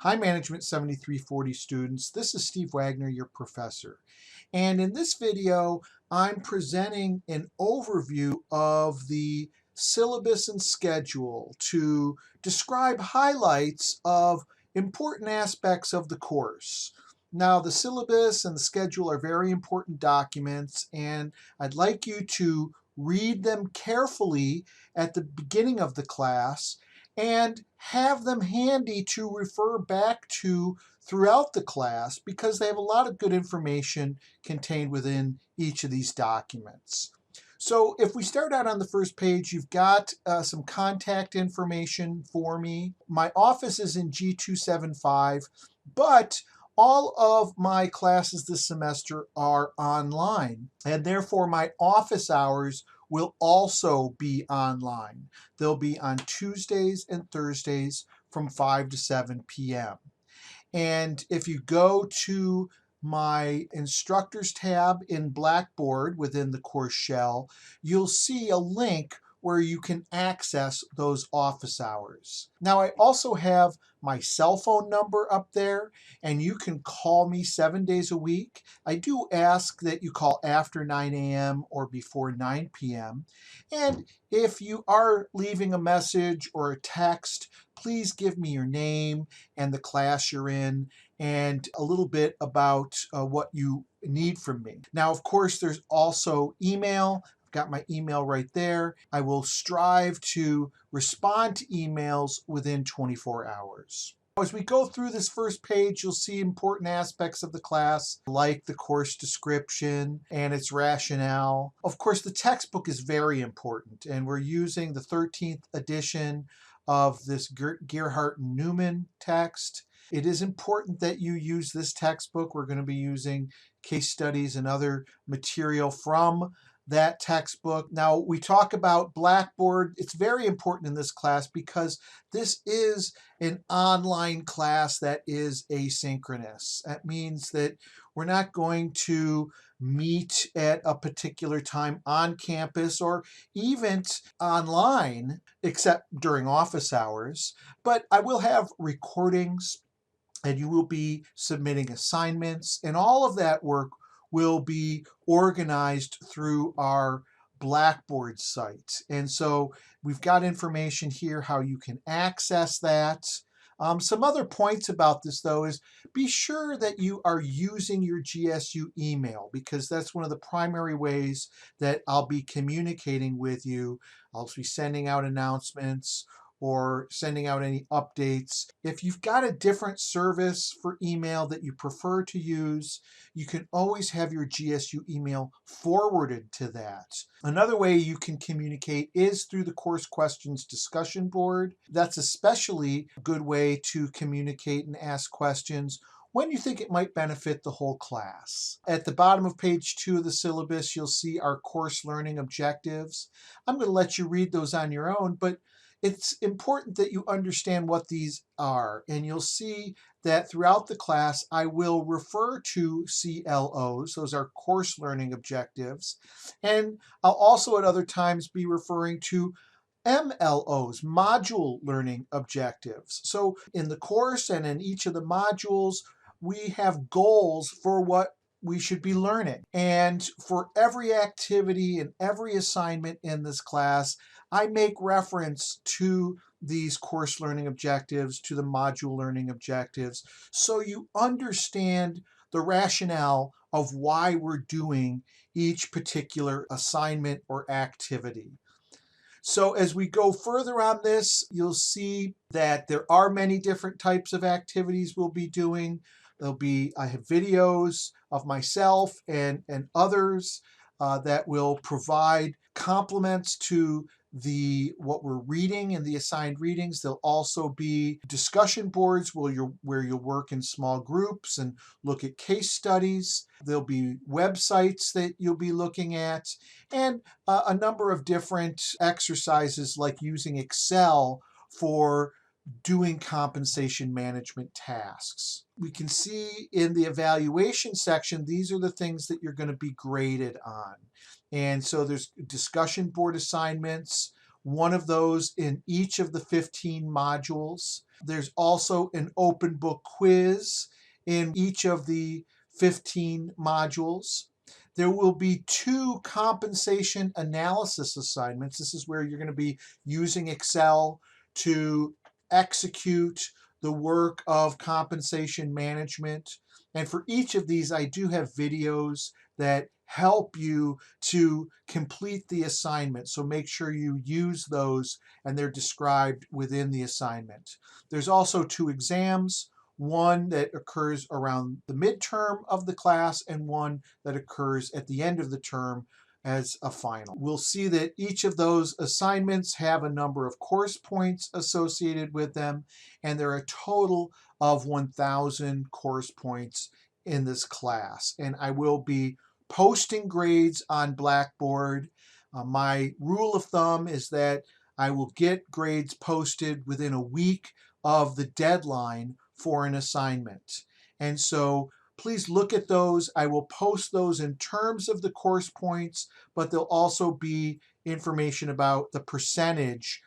Hi, Management 7340 students. This is Steve Wagner, your professor. And in this video, I'm presenting an overview of the syllabus and schedule to describe highlights of important aspects of the course. Now, the syllabus and the schedule are very important documents, and I'd like you to read them carefully at the beginning of the class and have them handy to refer back to throughout the class because they have a lot of good information contained within each of these documents. So if we start out on the first page, you've got some contact information for me. My office is in G275, but all of my classes this semester are online, and therefore my office hours will also be online. They'll be on Tuesdays and Thursdays from 5 to 7 p.m. And if you go to my instructors tab in Blackboard within the course shell, you'll see a link where you can access those office hours. Now, I also have my cell phone number up there, and you can call me 7 days a week. I do ask that you call after 9 a.m. or before 9 p.m. And if you are leaving a message or a text, please give me your name and the class you're in and a little bit about what you need from me. Now, of course, there's also email. I've got my email right there. I will strive to respond to emails within 24 hours. As we go through this first page, you'll see important aspects of the class, like the course description and its rationale. Of course, the textbook is very important, and we're using the 13th edition of this Gerhardt and Newman text. It is important that you use this textbook. We're going to be using case studies and other material from that textbook. Now, we talk about Blackboard. It's very important in this class because this is an online class that is asynchronous. That means that we're not going to meet at a particular time on campus or even online, except during office hours. But I will have recordings, and you will be submitting assignments, and all of that work will be organized through our Blackboard site. And so we've got information here how you can access that. Some other points about this, though, is be sure that you are using your GSU email, because that's one of the primary ways that I'll be communicating with you. I'll be sending out announcements or sending out any updates. If you've got a different service for email that you prefer to use, you can always have your GSU email forwarded to that. Another way you can communicate is through the course questions discussion board. That's especially a good way to communicate and ask questions when you think it might benefit the whole class. At the bottom of page 2 of the syllabus, you'll see our course learning objectives. I'm going to let you read those on your own, but it's important that you understand what these are, and you'll see that throughout the class I will refer to CLOs, those are course learning objectives, and I'll also at other times be referring to MLOs, module learning objectives. So in the course and in each of the modules, we have goals for what we should be learning. And for every activity and every assignment in this class, I make reference to these course learning objectives, to the module learning objectives, so you understand the rationale of why we're doing each particular assignment or activity. So as we go further on this, you'll see that there are many different types of activities we'll be doing. I have videos of myself and others that will provide complements to what we're reading and the assigned readings. There'll also be discussion boards where you'll work in small groups and look at case studies. There'll be websites that you'll be looking at, and a number of different exercises like using Excel for doing compensation management tasks. We can see in the evaluation section, these are the things that you're going to be graded on. And so there's discussion board assignments one of those in each of the 15 modules. There's also an open book quiz in each of the 15 modules. There will be 2 compensation analysis assignments. This is where you're going to be using Excel to execute the work of compensation management. And for each of these, I do have videos that help you to complete the assignment. So make sure you use those, and they're described within the assignment. There's also 2 exams, one that occurs around the midterm of the class and one that occurs at the end of the term as a final. We'll see that each of those assignments have a number of course points associated with them, and there are a total of 1,000 course points in this class. And I will be posting grades on Blackboard. My rule of thumb is that I will get grades posted within a week of the deadline for an assignment. And so please look at those. I will post those in terms of the course points, but there'll also be information about the percentage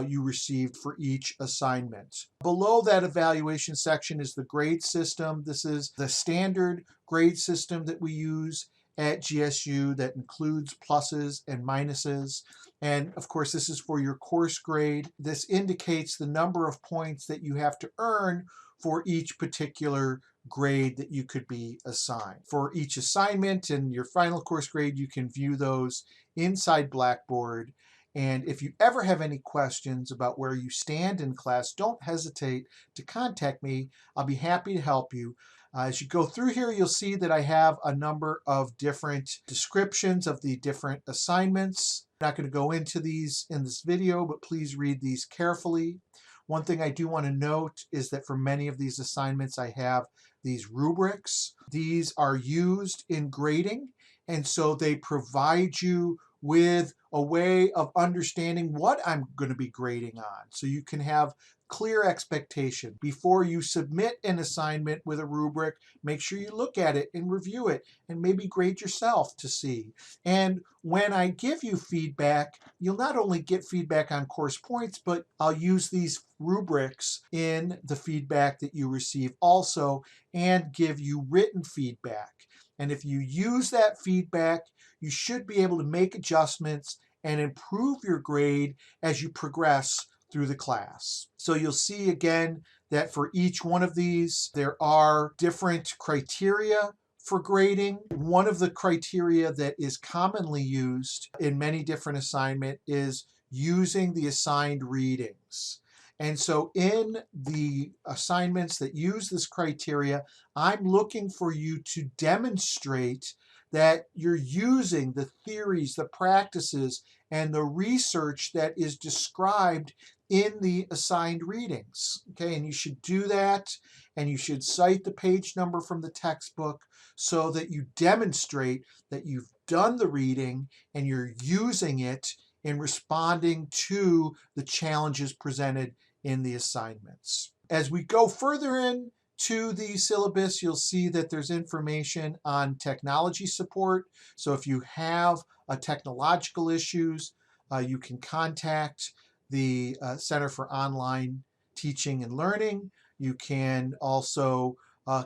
you received for each assignment. Below that evaluation section is the grade system. This is the standard grade system that we use at GSU that includes pluses and minuses. And of course, this is for your course grade. This indicates the number of points that you have to earn for each particular grade that you could be assigned. For each assignment and your final course grade, you can view those inside Blackboard. And if you ever have any questions about where you stand in class, don't hesitate to contact me. I'll be happy to help you. As you go through here, you'll see that I have a number of different descriptions of the different assignments. I'm not going to go into these in this video, but please read these carefully. One thing I do want to note is that for many of these assignments, I have these rubrics. These are used in grading, and so they provide you with a way of understanding what I'm going to be grading on. So you can have clear expectation. Before you submit an assignment with a rubric, make sure you look at it and review it and maybe grade yourself to see. And when I give you feedback, you'll not only get feedback on course points, but I'll use these rubrics in the feedback that you receive also and give you written feedback. And if you use that feedback, you should be able to make adjustments and improve your grade as you progress through the class. So you'll see again that for each one of these, there are different criteria for grading. One of the criteria that is commonly used in many different assignments is using the assigned readings. And so in the assignments that use this criteria, I'm looking for you to demonstrate that you're using the theories, the practices, and the research that is described in the assigned readings. Okay, and you should do that, and you should cite the page number from the textbook so that you demonstrate that you've done the reading and you're using it in responding to the challenges presented in the assignments. As we go further in to the syllabus, you'll see that there's information on technology support. So if you have technological issues, you can contact the Center for Online Teaching and Learning. You can also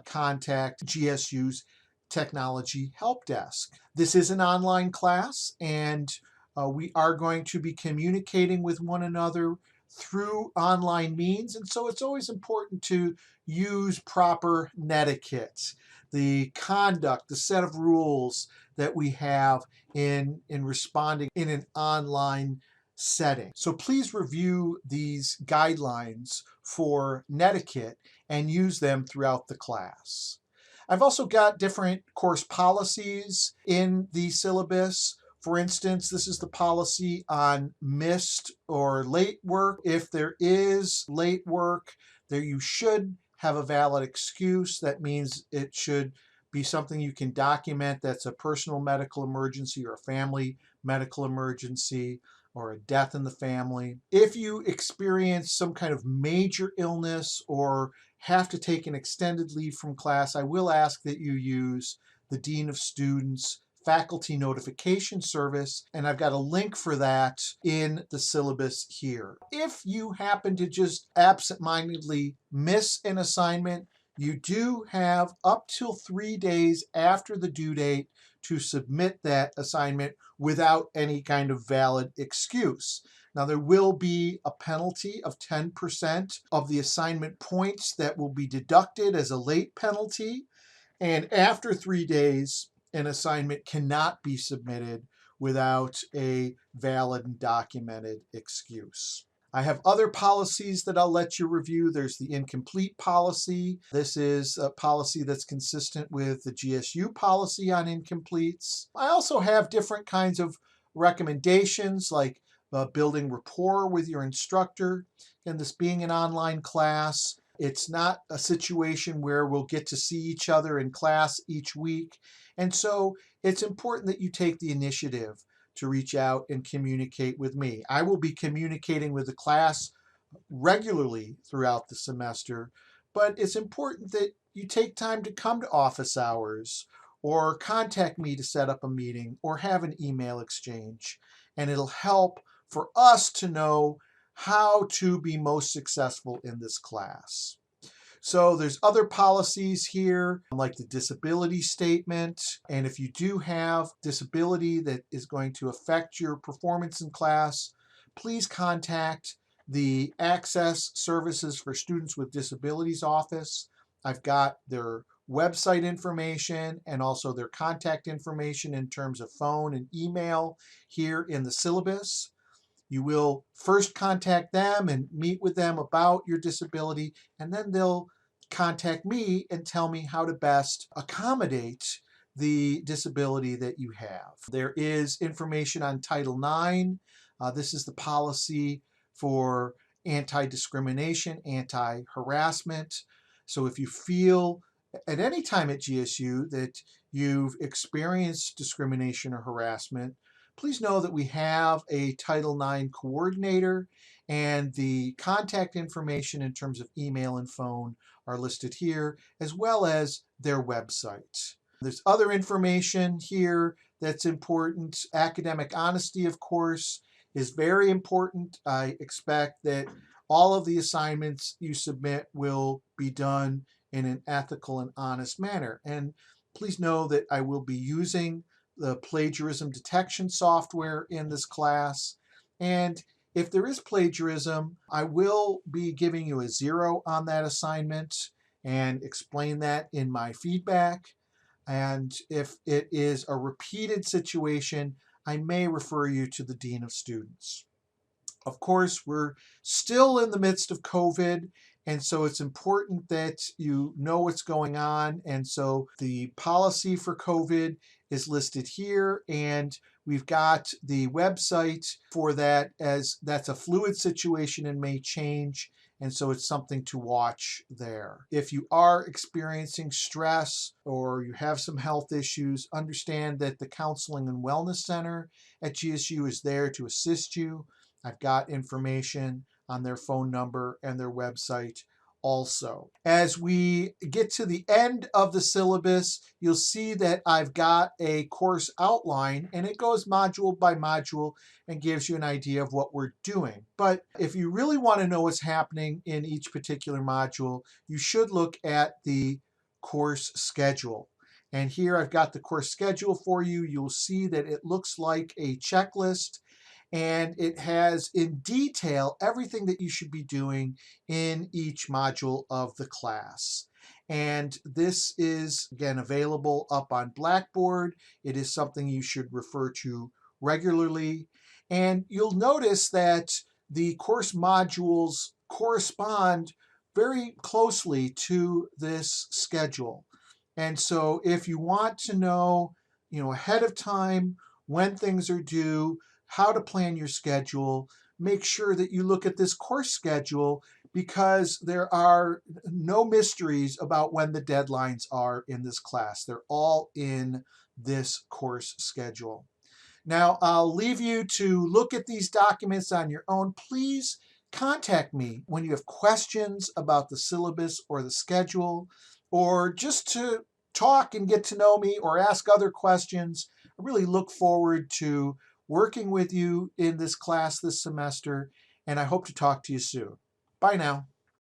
contact GSU's Technology Help Desk. This is an online class, and we are going to be communicating with one another through online means, and so it's always important to use proper netiquette, the conduct, the set of rules that we have in responding in an online setting. So please review these guidelines for netiquette and use them throughout the class. I've also got different course policies in the syllabus. For instance, this is the policy on missed or late work. If there is late work, there you should have a valid excuse. That means it should be something you can document that's a personal medical emergency or a family medical emergency or a death in the family. If you experience some kind of major illness or have to take an extended leave from class, I will ask that you use the Dean of Students' faculty notification service, and I've got a link for that in the syllabus here. If you happen to just absentmindedly miss an assignment, you do have up till 3 days after the due date to submit that assignment without any kind of valid excuse. Now, there will be a penalty of 10% of the assignment points that will be deducted as a late penalty. And after 3 days, an assignment cannot be submitted without a valid and documented excuse. I have other policies that I'll let you review. There's the incomplete policy. This is a policy that's consistent with the GSU policy on incompletes. I also have different kinds of recommendations like building rapport with your instructor. And this being an online class, it's not a situation where we'll get to see each other in class each week. And so it's important that you take the initiative to reach out and communicate with me. I will be communicating with the class regularly throughout the semester, but it's important that you take time to come to office hours or contact me to set up a meeting or have an email exchange. And it'll help for us to know how to be most successful in this class. So there's other policies here like the disability statement. And if you do have disability that is going to affect your performance in class, please contact the Access Services for Students with Disabilities office. I've got their website information and also their contact information in terms of phone and email here in the syllabus. You will first contact them and meet with them about your disability, and then they'll contact me and tell me how to best accommodate the disability that you have. There is information on Title IX. This is the policy for anti-discrimination, anti-harassment. So if you feel at any time at GSU that you've experienced discrimination or harassment, please know that we have a Title IX coordinator, and the contact information in terms of email and phone are listed here, as well as their website. There's other information here that's important. Academic honesty, of course, is very important. I expect that all of the assignments you submit will be done in an ethical and honest manner. And please know that I will be using the plagiarism detection software in this class. And if there is plagiarism, I will be giving you a 0 on that assignment and explain that in my feedback. And if it is a repeated situation, I may refer you to the Dean of Students. Of course, we're still in the midst of COVID, and so it's important that you know what's going on. And so the policy for COVID is listed here, and we've got the website for that, as that's a fluid situation and may change. And so it's something to watch there. If you are experiencing stress or you have some health issues, understand that the Counseling and Wellness Center at GSU is there to assist you. I've got information on their phone number and their website also. As we get to the end of the syllabus, you'll see that I've got a course outline, and it goes module by module and gives you an idea of what we're doing. But if you really want to know what's happening in each particular module, you should look at the course schedule. And here I've got the course schedule for you. You'll see that it looks like a checklist, and it has in detail everything that you should be doing in each module of the class. And this is, again, available up on Blackboard. It is something you should refer to regularly. And you'll notice that the course modules correspond very closely to this schedule. And so if you want to know, ahead of time when things are due, how to plan your schedule, make sure that you look at this course schedule, because there are no mysteries about when the deadlines are in this class. They're all in this course schedule. Now, I'll leave you to look at these documents on your own. Please contact me when you have questions about the syllabus or the schedule, or just to talk and get to know me or ask other questions. I really look forward to working with you in this class this semester, and I hope to talk to you soon. Bye now.